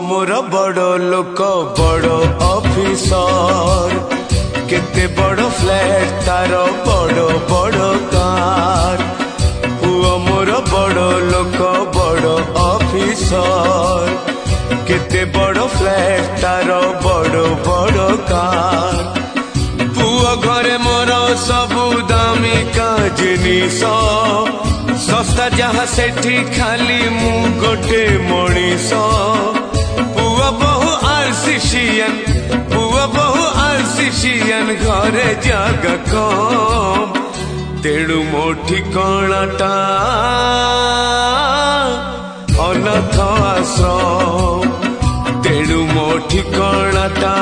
मोर बड़ लोक बड़ ऑफिसर केते बड़ फ्लैट तार बड़ बड़ कार। पुओ मोर बड़ लोक बड़ ऑफिसर केते बड़ फ्लैट तार बड़ बड़ कार। पुओ घरे मोर सबु दामिका जिनिस सस्ता जहाँ सेठी खाली मु गोटे मनीष। पुओ बहु आरसीसीएन पुओ बहु आरसीसीएन घरे जागा कम तेणु मो ठिकानाटा अनाथ आश्रम तेणु मो ठिकानाटा